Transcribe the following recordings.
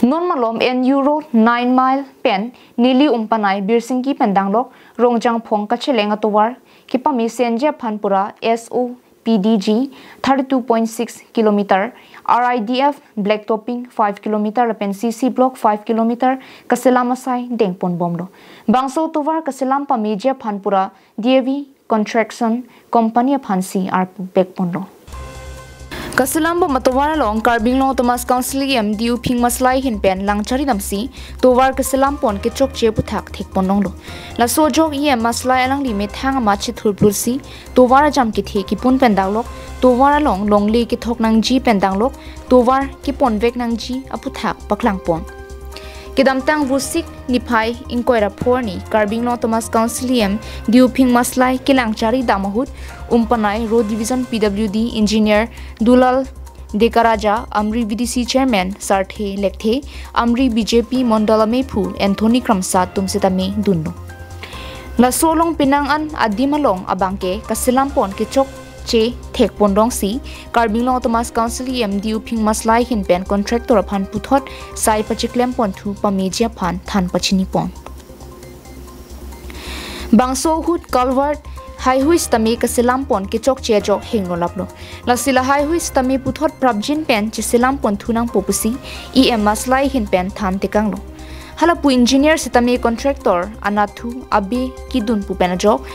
Non malom en euro 9 mile pen Nelie Umpanai Birsingki pendanglok Rongjangphong kacheleng atovar kipami senje phanpura SO PDG 32.6 km RIDF black topping 5 km pen CC block 5 km kaselamasai dengpon bomlo bangso tovar kaselam pameje phanpura DAV contraction company phansi arpu bekponlo Kaselambo matowar long carbing long Thomas Council MDU ping maslai hin pen langchari namsi towar kaselampon kechokche puthak thekpon long lo la sojok maslai alang limit hang ma chithul plulsi towar jam ki the ki pun pen daglok towar long longli ki thok nang ji pen danglok towar ki pon vek nang ji aputhak paklang pon Kedamtang Rusik Nipai Inkoira Porni, Carbing no Thomas Council Diuping Maslai Kilangchari Damahut, Umpanai Road Division PWD Engineer Dulal Dekaraja, Amri VDC Chairman Sarthe Lekthe, Amri BJP Mondala Mepu, Anthony Kramsat Tumsetame Dunno. La Solong Pinangan Adimalong Abangke, Kaselampon Kechok Che Tek Pondong Si, Carbing Long Thomas Council MDU Ping Maslai Hin Pen Contractor Pan Puthot, Sai Pachiklem Pon Tu Pameja Pan Than Pachini Pon. Bangso Hut Calvert Highway Stame Kaselampon Kechokche Jok Hengro Laplo. La Sila Highway Stame Puthot Prabjin Pen Chiselampon Tunang Popusi, Maslai Hin Pen Than Tekanglo. Halapu Engineer Sitame Contractor Anathu Abi Kidun Pupenajok,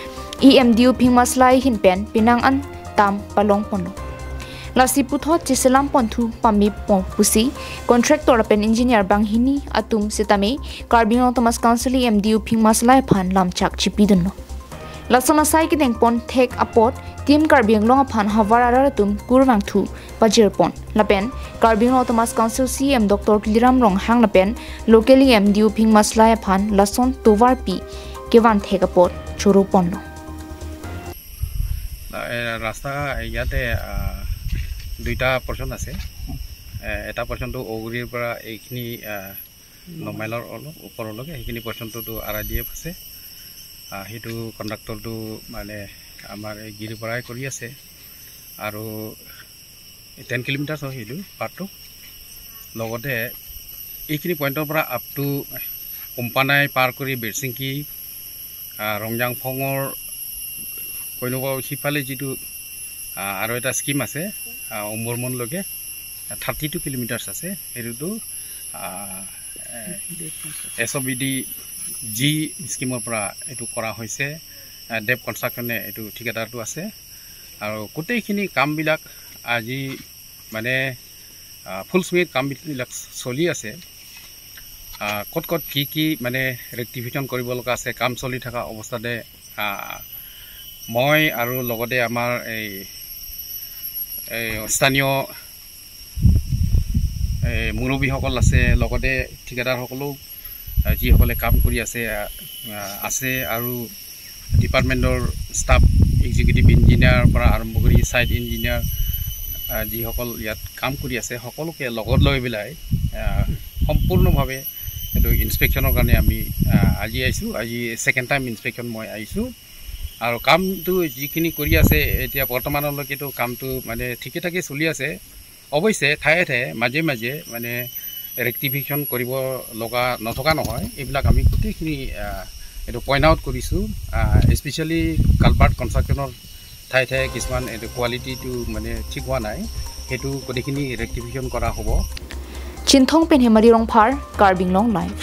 EMDU Ping Maslai Hin Pen Pinangan Tam Palong Pono. Lasi Puthot Chiselampon Tu Pami Pon Pusi, Contractor Pen Engineer Banghini Atum Sitame, Carbing Thomas Council MDU Ping Maslai Pan Lamchak Chipiduno. Lasona Sai Kideng Pon Take a pot, Team Carbing Long upon Havararatum Kurvang Tu, Pajir Pon, Lapen, Carbing Thomas Council CM Dr. Liram Rong Hang Lapen, locally MDU Ping Maslai Pan Lason Tovar Pi, Kivan Take a pot, Churu Pono. রাস্তা ইয়াতে দুইটা portion আছে এটা পৰ্চনটো ওগুৰিৰ পৰা এইখিনি 9 মাইলৰ ওপৰলৈকে এইখিনি পৰ্চনটো RIDF আছে হেতু কন্ডাক্টৰটো মানে আমাৰ এই গিৰি পৰাই কৰি আছে আৰু 10 কিলোমিটাৰ হয় হেতু পাৰটো লগতে এইখিনি পইণ্টৰ পৰা আপ টু উম্পানাই পাৰ কৰি বিৰচিংকি ৰংজাংফঙৰ কইনবা সিফালে যেটো আৰু এটা স্কিম আছে উমৰমনলৈকে 32 কিলোমিটাৰ আছে এৰুটো SOBD জি স্কিমৰ পৰা এটো কৰা হৈছে ডেপ কনস্ট্ৰাকচনে এটো ঠিকাদাৰটো আছে আৰু কোটেখিনি কাম বিলাক আজি মানে ফুল সুইট কাম বিলাক চলি আছে কত কত কি মানে ৰেক্টিফিকেশন কৰিব লগা আছে কাম চলি থকা অৱস্থাতে মই আৰু লগতে আমাৰ এই স্থানীয় মুৰবী সকল আছে লগতে ঠিকাদাৰ সকলো যি সকলে কাম কৰি আছে আৰু ডিপাৰ্টমেন্টৰ ষ্টাফ এক্সিকিউটিভ ইঞ্জিনিয়াৰ পৰা আৰম্ভ কৰি সাইট ইঞ্জিনিয়াৰ যি সকল ইয়াত কাম কৰি আছে সকলোকে লগত লৈ বিলাই সম্পূৰ্ণভাৱে এটো ইনস্পেকচনৰ কাৰণে আমি আজি আইছো আজি সেকেন্ড টাইম ইনস্পেকচন মই আইছো আৰু কামটো যিখিনি কৰি আছে এতিয়া বৰ্তমানলৈকে তো কামটো মানে ঠিকে ঠাকে চলি আছে অৱশ্যে ঠায়ে মাজে মাজে মানে ৰেক্টিফিকেশন কৰিব লগা নথকা নহয় এইবিলাক আমি গোটেইখিনি এটো পইণ্ট আউট কৰিছো স্পেশালি কালভাৰ্ট কনস্ট্ৰাকচনৰ ঠায়ে কিছুমান এটো কোৱালিটিটো মানে ঠিক হোৱা নাই হেতু গোটেইখিনি ৰেক্টিফিকেশন কৰা হ'ব Chinthong Pen Hemari Rongphar Carbing Long Life